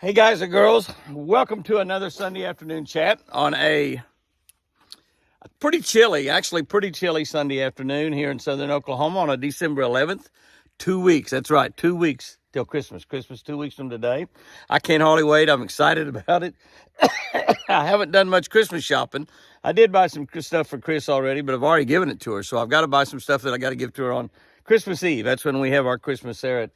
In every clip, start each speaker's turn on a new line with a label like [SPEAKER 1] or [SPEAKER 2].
[SPEAKER 1] Hey guys and girls, welcome to another Sunday afternoon chat on a pretty chilly Sunday afternoon here in southern Oklahoma on a December 11th. 2 weeks, that's right, 2 weeks till Christmas. 2 weeks from today. I can't hardly wait. I'm excited about it. I haven't done much Christmas shopping. I did buy some stuff for Chris already, but I've already given it to her. So I've got to buy some stuff that I got to give to her on Christmas Eve. That's when we have our Christmas there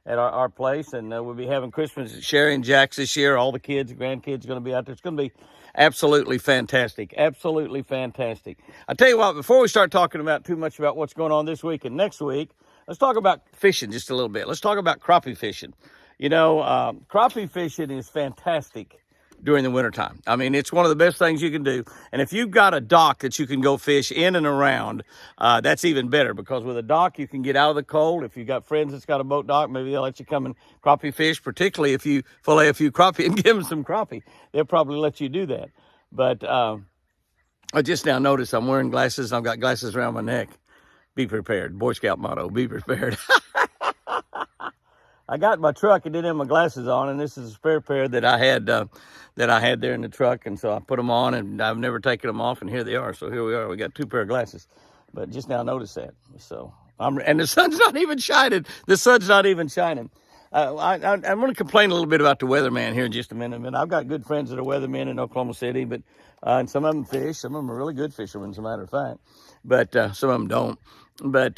[SPEAKER 1] at our place, and we'll be having Christmas at Sherry and Jack's this year. All the kids, grandkids are going to be out there. It's going to be absolutely fantastic. Absolutely fantastic. I tell you what, before we start talking about too much about what's going on this week and next week, let's talk about fishing just a little bit. Let's talk about crappie fishing. You know, crappie fishing is fantastic during the wintertime. I mean, it's one of the best things you can do. And if you've got a dock that you can go fish in and around, that's even better, because with a dock, you can get out of the cold. If you've got friends that's got a boat dock, maybe they'll let you come and crappie fish, particularly if you fillet a few crappie and give them some crappie. They'll probably let you do that. But I just now noticed I'm wearing glasses. I've got glasses around my neck. Be prepared. Boy Scout motto, be prepared. I got my truck and didn't have my glasses on, and this is a spare pair that I had there in the truck, and so I put them on, and I've never taken them off, and here they are. So here we are. We got 2 pair of glasses, but just now noticed that. So and the sun's not even shining. The sun's not even shining. I'm going to complain a little bit about the weatherman here in just a minute. I've got good friends that are weathermen in Oklahoma City, but and some of them fish. Some of them are really good fishermen, as a matter of fact, but some of them don't. But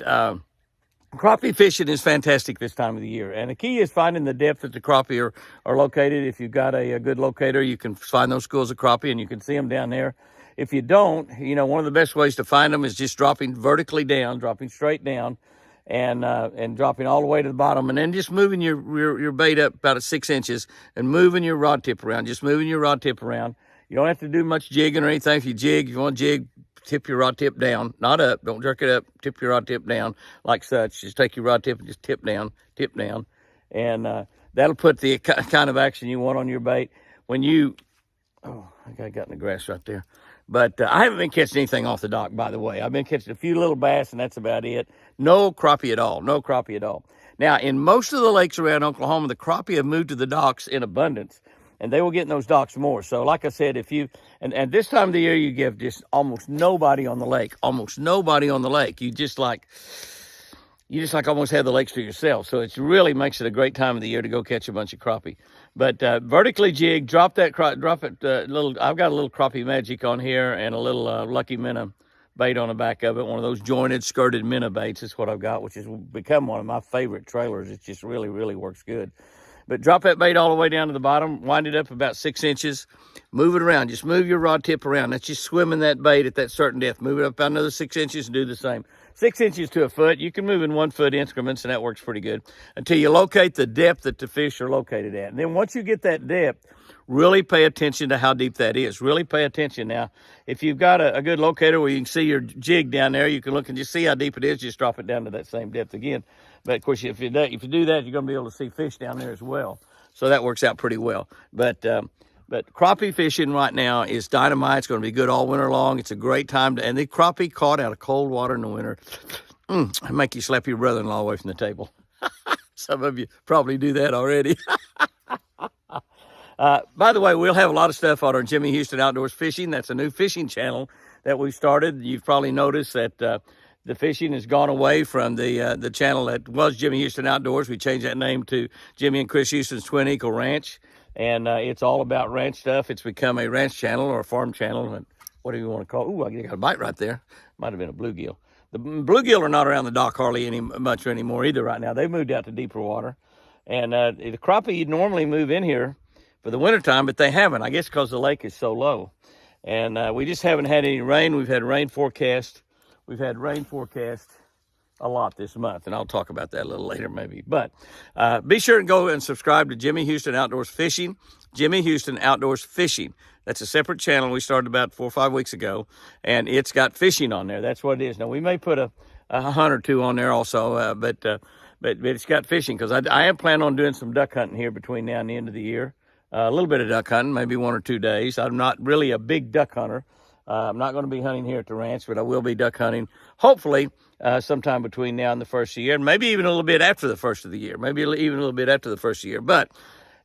[SPEAKER 1] crappie fishing is fantastic this time of the year. And the key is finding the depth that the crappie are located. If you've got a good locator, you can find those schools of crappie and you can see them down there. If you don't, you know, one of the best ways to find them is just dropping vertically down, dropping straight down, and dropping all the way to the bottom, and then just moving your bait up about 6 inches and moving your rod tip around, just moving your rod tip around. You don't have to do much jigging or anything. If you want to jig, tip your rod tip down, not up. Don't jerk it up. Tip your rod tip down like such. Just take your rod tip and just tip down. And that'll put the kind of action you want on your bait. When you, I got in the grass right there. But I haven't been catching anything off the dock, by the way. I've been catching a few little bass, and that's about it. No crappie at all. No crappie at all. Now, in most of the lakes around Oklahoma, the crappie have moved to the docks in abundance, and they will get in those docks more. So like I said, if you, and this time of the year, you give just almost nobody on the lake, You just like almost have the lakes to yourself. So it really makes it a great time of the year to go catch a bunch of crappie. But vertically jig, drop it, I've got a little crappie magic on here and a little Lucky Minnow bait on the back of it. One of those jointed, skirted minnow baits is what I've got, which has become one of my favorite trailers. It just really, really works good. But drop that bait all the way down to the bottom, wind it up about 6 inches, move it around. Just move your rod tip around. That's just swimming that bait at that certain depth. Move it up about another 6 inches and do the same. 6 inches to a foot. You can move in 1 foot increments, and that works pretty good until you locate the depth that the fish are located at. And then once you get that depth, really pay attention to how deep that is. Really pay attention. Now, if you've got a good locator where you can see your jig down there, you can look and just see how deep it is. Just drop it down to that same depth again. But of course, if you do that, you're going to be able to see fish down there as well. So that works out pretty well. But crappie fishing right now is dynamite. It's going to be good all winter long. It's a great time to, and the crappie caught out of cold water in the winter, make you slap your brother-in-law away from the table. Some of you probably do that already. By the way, we'll have a lot of stuff on our Jimmy Houston Outdoors Fishing. That's a new fishing channel that we started. You've probably noticed that the fishing has gone away from the channel that was Jimmy Houston Outdoors. We changed that name to Jimmy and Chris Houston's Twin Eagle Ranch. And it's all about ranch stuff. It's become a ranch channel or a farm channel. And what do you want to call it? Ooh, I got a bite right there. Might have been a bluegill. The bluegill are not around the dock hardly much anymore either right now. They've moved out to deeper water. And the crappie normally move in here for the wintertime, but they haven't. I guess because the lake is so low. And we just haven't had any rain. We've had rain forecast. We've had rain forecast a lot this month, and I'll talk about that a little later maybe. But be sure and go and subscribe to Jimmy Houston Outdoors Fishing. Jimmy Houston Outdoors Fishing. That's a separate channel we started about 4 or 5 weeks ago, and it's got fishing on there. That's what it is. Now, we may put a hunt or two on there also, but it's got fishing, because I am planning on doing some duck hunting here between now and the end of the year. A little bit of duck hunting, maybe 1 or 2 days. I'm not really a big duck hunter. I'm not going to be hunting here at the ranch, but I will be duck hunting, hopefully, sometime between now and the first of the year, and maybe even a little bit after the first of the year, But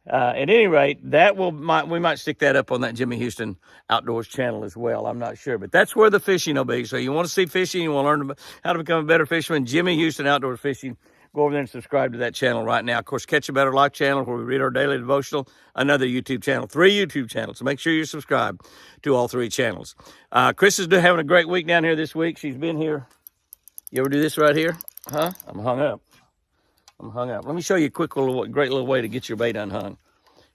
[SPEAKER 1] At any rate, we might stick that up on that Jimmy Houston Outdoors channel as well. I'm not sure, but that's where the fishing will be. So you want to see fishing, you want to learn how to become a better fisherman, Jimmy Houston Outdoors Fishing. Go over there and subscribe to that channel right now. Of course, Catch a Better Life channel where we read our daily devotional, another YouTube channel, 3 YouTube channels. So make sure you subscribe to all 3 channels. Chris is having a great week down here this week. She's been here. You ever do this right here? Huh? I'm hung up. Let me show you a great little way to get your bait unhung.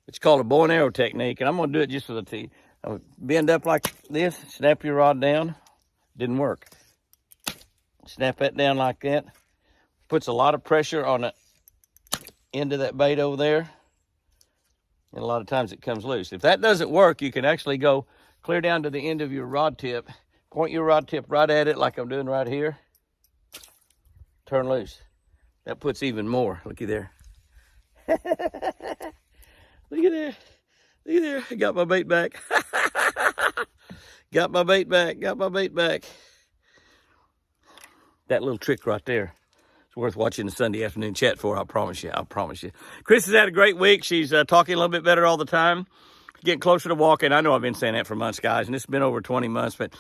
[SPEAKER 1] It's called a bow and arrow technique, and I'm going to do it just with a T. Bend up like this, snap your rod down. Didn't work. Snap that down like that. Puts a lot of pressure on the end of that bait over there, and a lot of times it comes loose. If that doesn't work, you can actually go clear down to the end of your rod tip, point your rod tip right at it like I'm doing right here, turn loose. That puts even more. Looky there. Look at there. Look at there. I got my bait back. Got my bait back. That little trick right there. It's worth watching the Sunday afternoon chat for, I promise you. Chris has had a great week. She's talking a little bit better all the time. Getting closer to walking. I know I've been saying that for months, guys, and it's been over 20 months, but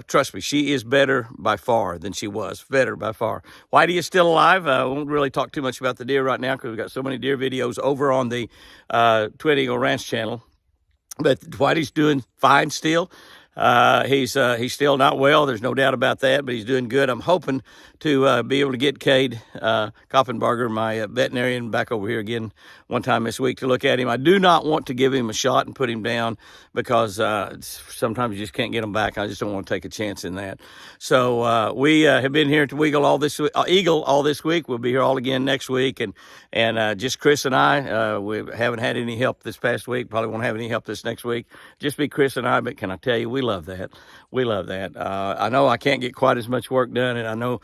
[SPEAKER 1] trust me, she is better by far than she was. Better by far. Whitey is still alive. I won't really talk too much about the deer right now because we've got so many deer videos over on the Twin Eagle Ranch channel. But Whitey's doing fine still. He's still not well. There's no doubt about that, but he's doing good. I'm hoping to be able to get Cade Koppenbarger, my veterinarian, back over here again one time this week to look at him. I do not want to give him a shot and put him down because sometimes you just can't get him back. I just don't want to take a chance in that. So we have been here at the Eagle all this week. We'll be here all again next week, and just Chris and I. We haven't had any help this past week. Probably won't have any help this next week. Just be Chris and I. But can I tell you, we love that. I know I can't get quite as much work done, and I know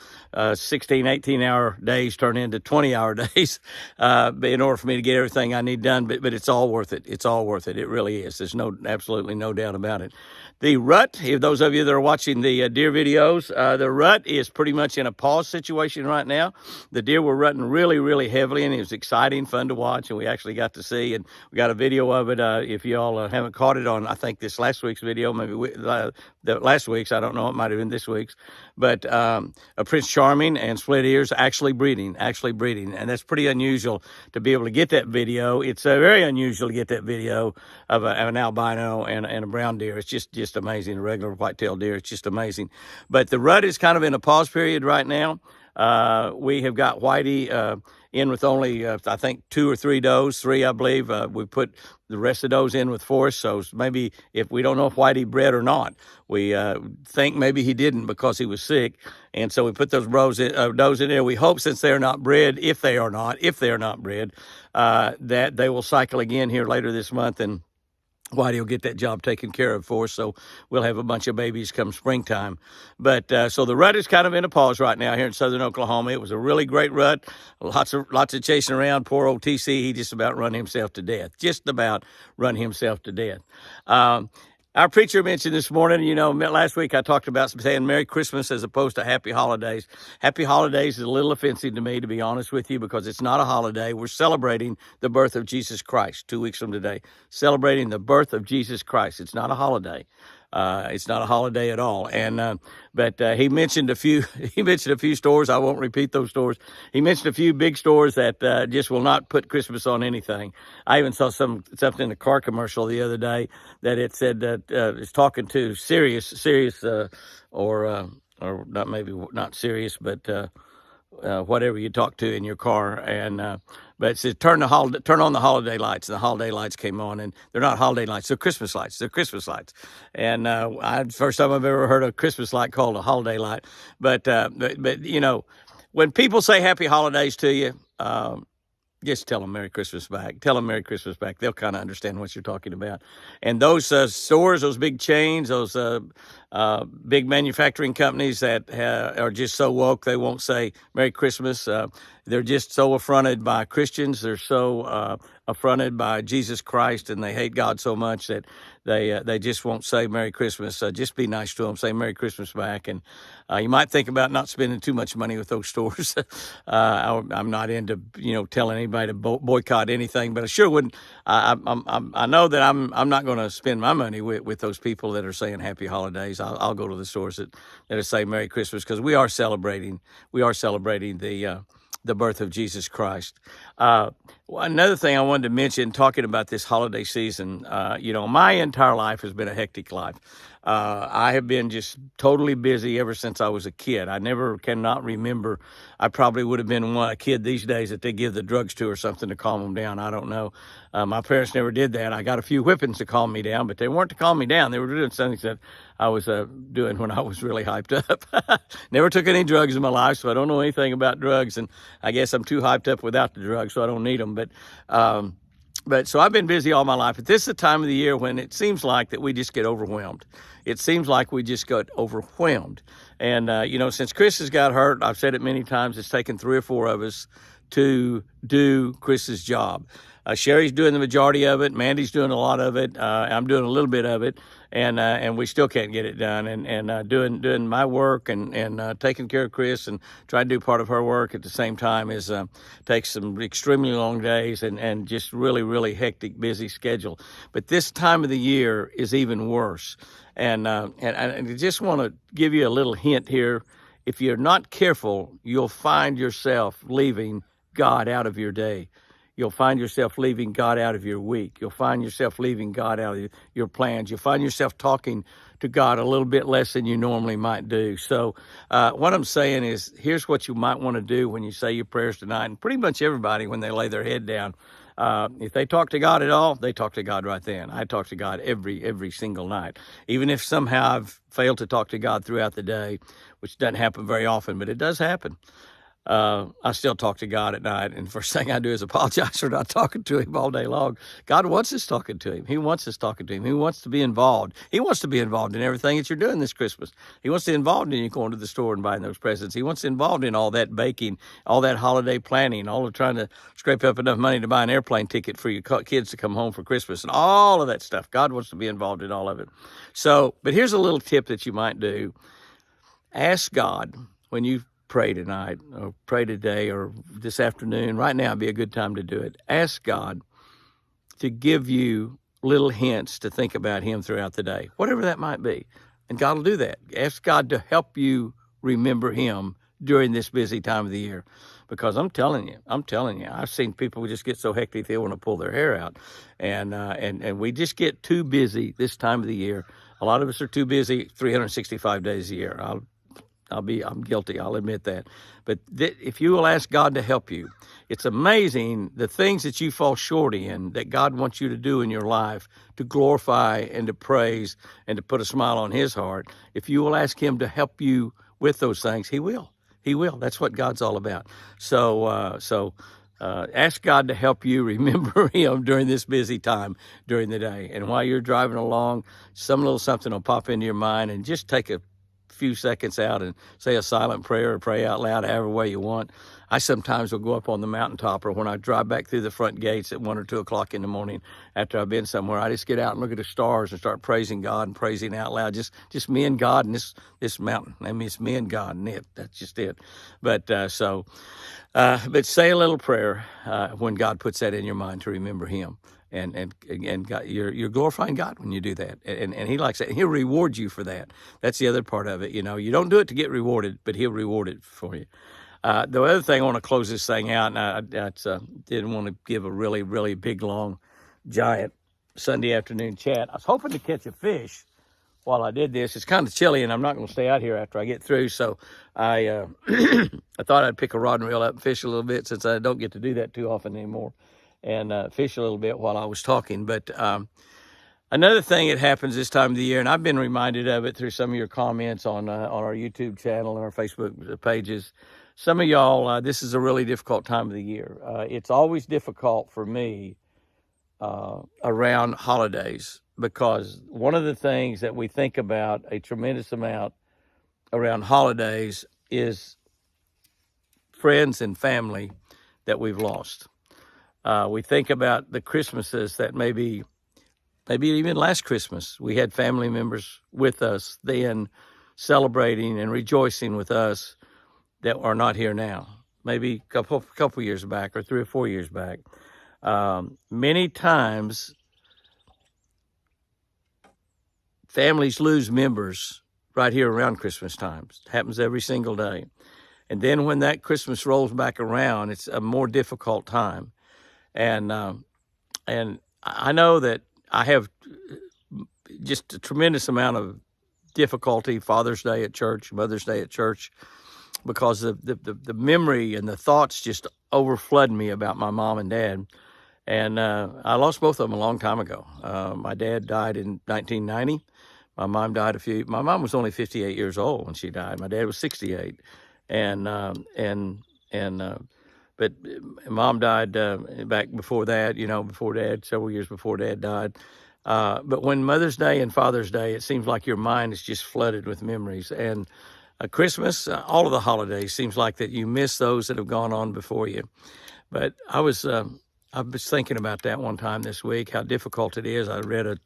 [SPEAKER 1] 16, 18-hour days turn into 20-hour days in order for me to get everything I need done, but it's all worth it. It's all worth it. It really is. There's absolutely no doubt about it. The rut, if those of you that are watching the deer videos, the rut is pretty much in a pause situation right now. The deer were rutting really, really heavily, and it was exciting, fun to watch, and we actually got to see, and we got a video of it. If y'all haven't caught it on, I think, this last week's video, maybe the last week's, I don't know, it might have been this week's, but a Prince Charming and split ears actually breeding, and that's pretty unusual to be able to get that video. It's very unusual to get that video of an albino and a brown deer. It's just amazing. A regular white-tailed deer, it's just amazing. But the rut is kind of in a pause period right now. We have got Whitey in with only, I think, 2 or 3 does, 3, I believe. We put the rest of those in with Forrest, so maybe if we don't know if Whitey bred or not. We think maybe he didn't because he was sick, and so we put those does in there. We hope, since they're not bred, if they are not bred, that they will cycle again here later this month, and Whitey will get that job taken care of for us, so we'll have a bunch of babies come springtime. But so the rut is kind of in a pause right now here in southern Oklahoma. It was a really great rut, lots of chasing around. Poor old TC, he just about run himself to death. Our preacher mentioned this morning, last week I talked about saying Merry Christmas as opposed to Happy Holidays. Happy Holidays is a little offensive to me, to be honest with you, because it's not a holiday. We're celebrating the birth of Jesus Christ 2 weeks from today. Celebrating the birth of Jesus Christ. It's not a holiday. It's not a holiday at all. And but he mentioned a few. He mentioned a few stores. I won't repeat those stores. He mentioned a few big stores that just will not put Christmas on anything. I even saw something in a car commercial the other day that it said that it's talking to Sirius, or not, maybe not Sirius, but whatever you talk to in your car, and but it says turn on the holiday lights, and the holiday lights came on, and they're not holiday lights, they're Christmas lights. And first time I've ever heard a Christmas light called a holiday light. But when people say Happy Holidays to you, just tell them Merry Christmas back. They'll kind of understand what you're talking about. And those stores, those big chains, those big manufacturing companies that are just so woke, they won't say Merry Christmas. they're just so affronted by Christians. They're so affronted by Jesus Christ, and they hate God so much that they just won't say Merry Christmas. Just be nice to them. Say Merry Christmas back, and you might think about not spending too much money with those stores. I'm not into telling anybody to boycott anything, but I sure wouldn't. I know that I'm not going to spend my money with those people that are saying Happy Holidays. I'll go to the stores that are saying Merry Christmas, because we are celebrating the birth of Jesus Christ. Another thing I wanted to mention, talking about this holiday season, my entire life has been a hectic life. I have been just totally busy ever since I was a kid. I cannot remember. I probably would have been a kid these days that they give the drugs to or something to calm them down. I don't know. My parents never did that. I got a few whippings to calm me down, but they weren't to calm me down. They were doing something that I was doing when I was really hyped up. Never took any drugs in my life, so I don't know anything about drugs, and I guess I'm too hyped up without the drugs, so I don't need them. But so I've been busy all my life. But this is the time of the year when it seems like that we just get overwhelmed. It seems like we just got overwhelmed. And, since Chris has got hurt, I've said it many times, it's taken 3 or 4 of us to do Chris's job. Sherry's doing the majority of it. Mandy's doing a lot of it. I'm doing a little bit of it, and we still can't get it done. And doing my work and taking care of Chris and trying to do part of her work at the same time takes some extremely long days and just really, really hectic, busy schedule. But this time of the year is even worse. And I just want to give you a little hint here. If you're not careful, you'll find yourself leaving God out of your day. You'll find yourself leaving God out of your week. You'll find yourself leaving God out of your plans. You'll find yourself talking to God a little bit less than you normally might do. So what I'm saying is, here's what you might want to do when you say your prayers tonight. And pretty much everybody, when they lay their head down, if they talk to God at all, they talk to God right then. I talk to God every single night. Even if somehow I've failed to talk to God throughout the day, which doesn't happen very often, but it does happen. I still talk to God at night, and the first thing I do is apologize for not talking to him all day long. God wants us talking to him. He wants us talking to him. He wants to be involved. He wants to be involved in everything that you're doing this Christmas. He wants to be involved in you going to the store and buying those presents. He wants to be involved in all that baking, all that holiday planning, all of trying to scrape up enough money to buy an airplane ticket for your kids to come home for Christmas, and all of that stuff. God wants to be involved in all of it. So, but here's a little tip that you might do. Ask God when you pray tonight or pray today or this afternoon. Right now would be a good time to do it. Ask God to give you little hints to think about him throughout the day, whatever that might be. And God will do that. Ask God to help you remember him during this busy time of the year. Because I'm telling you, I've seen people just get so hectic they want to pull their hair out. And we just get too busy this time of the year. A lot of us are too busy 365 days a year. I'm guilty. I'll admit that. But if you will ask God to help you, it's amazing the things that you fall short in that God wants you to do in your life to glorify and to praise and to put a smile on his heart. If you will ask him to help you with those things, he will. He will. That's what God's all about. So ask God to help you remember him during this busy time during the day. And while you're driving along, some little something will pop into your mind, and just take a few seconds out and say a silent prayer or pray out loud, however way you want. I sometimes will go up on the mountaintop, or when I drive back through the front gates at 1 or 2 o'clock in the morning after I've been somewhere, I just get out and look at the stars and start praising God and praising out loud. Just me and God and this mountain. I mean, it's me and God and it. That's just it. But but say a little prayer when God puts that in your mind to remember him. And God, you're glorifying God when you do that, and he likes that. He'll reward you for that. That's the other part of it. You don't do it to get rewarded, but he'll reward it for you. The other thing, I want to close this thing out, and I didn't want to give a really, really big, long, giant Sunday afternoon chat. I was hoping to catch a fish while I did this. It's kind of chilly, and I'm not going to stay out here after I get through, so I I thought I'd pick a rod and reel up and fish a little bit, since I don't get to do that too often anymore, and fish a little bit while I was talking. But another thing that happens this time of the year, and I've been reminded of it through some of your comments on our YouTube channel and our Facebook pages. Some of y'all, this is a really difficult time of the year. It's always difficult for me around holidays, because one of the things that we think about a tremendous amount around holidays is friends and family that we've lost. We think about the Christmases that maybe even last Christmas, we had family members with us then celebrating and rejoicing with us that are not here now. Maybe a couple years back or 3 or 4 years back. Many times, families lose members right here around Christmas time. It happens every single day. And then when that Christmas rolls back around, it's a more difficult time. And I know that I have just a tremendous amount of difficulty Father's Day at church, Mother's Day at church, because the memory and the thoughts just overflood me about my mom and dad. And I lost both of them a long time ago. My dad died in 1990. My mom was only 58 years old when she died. My dad was 68. But Mom died back before that, before Dad, several years before Dad died. But when Mother's Day and Father's Day, it seems like your mind is just flooded with memories. And Christmas, all of the holidays, seems like that you miss those that have gone on before you. But I was thinking about that one time this week, how difficult it is. I read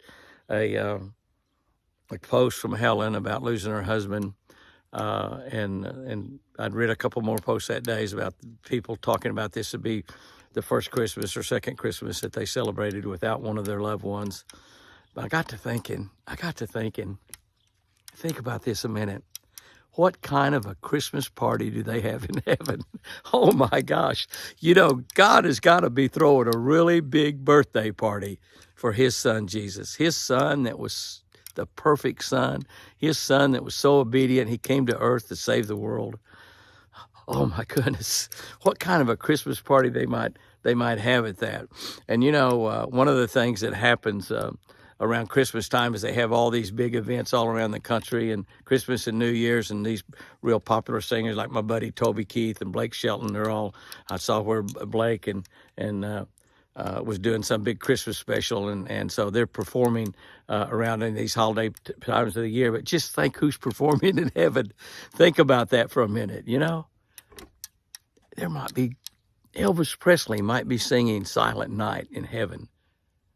[SPEAKER 1] a post from Helen about losing her husband. And I'd read a couple more posts that day about people talking about this would be the first Christmas or second Christmas that they celebrated without one of their loved ones. But I got to thinking, think about this a minute. What kind of a Christmas party do they have in heaven? Oh my gosh. God has got to be throwing a really big birthday party for his son, Jesus. His son that was the perfect son, his son that was so obedient, he came to earth to save the world. Oh my goodness, what kind of a Christmas party they might have at that. And one of the things that happens around Christmas time is they have all these big events all around the country, and Christmas and New Year's, and these real popular singers like my buddy Toby Keith and Blake Shelton, I saw where Blake and was doing some big Christmas special, and so they're performing around in these holiday times of the year. But just think who's performing in heaven. Think about that for a minute. There might be Elvis Presley might be singing Silent Night in heaven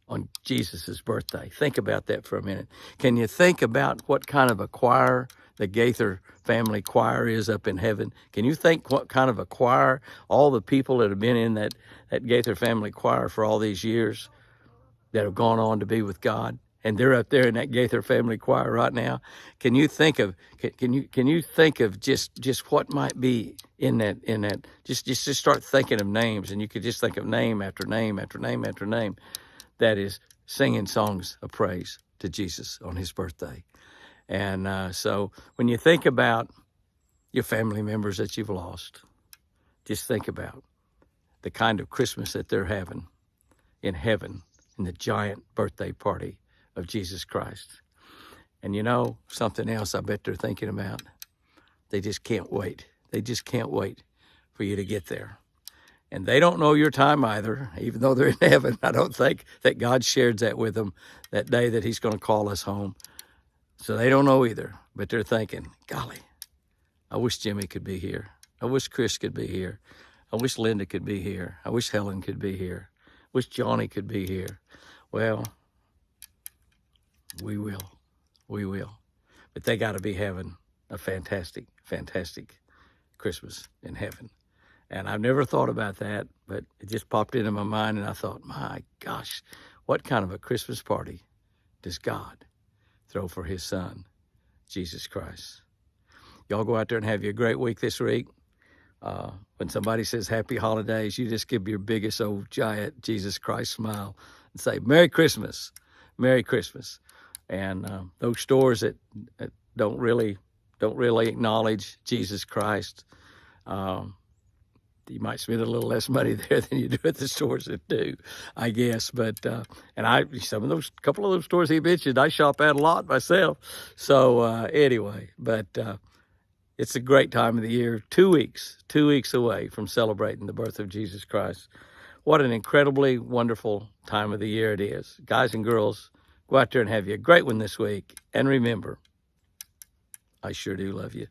[SPEAKER 1] on Jesus' birthday. Think about that for a minute. Can you think about what kind of a choir the Gaither family choir is up in heaven? Can you think what kind of a choir, all the people that have been in that Gaither family choir for all these years that have gone on to be with God, and they're up there in that Gaither family choir right now? Can you think of just what might be in that? Just start thinking of names, and you could just think of name after name after name after name that is singing songs of praise to Jesus on his birthday. And so when you think about your family members that you've lost, just think about the kind of Christmas that they're having in heaven in the giant birthday party of Jesus Christ. And something else I bet they're thinking about. They just can't wait. They just can't wait for you to get there. And they don't know your time either, even though they're in heaven. I don't think that God shared that with them that day that he's going to call us home. So they don't know either, but they're thinking, golly, I wish Jimmy could be here. I wish Chris could be here. I wish Linda could be here. I wish Helen could be here. I wish Johnny could be here. Well, we will. But they got to be having a fantastic, fantastic Christmas in heaven. And I've never thought about that, but it just popped into my mind, and I thought, my gosh, what kind of a Christmas party does God throw for his son, Jesus Christ? Y'all go out there and have you a great week this week. When somebody says happy holidays, you just give your biggest old giant Jesus Christ smile and say, Merry Christmas, Merry Christmas. And those stores that don't really acknowledge Jesus Christ, you might spend a little less money there than you do at the stores that do, I guess. But couple of those stores he mentioned, I shop at a lot myself. So anyway, but it's a great time of the year. 2 weeks away from celebrating the birth of Jesus Christ. What an incredibly wonderful time of the year it is. Guys and girls, go out there and have you a great one this week. And remember, I sure do love you.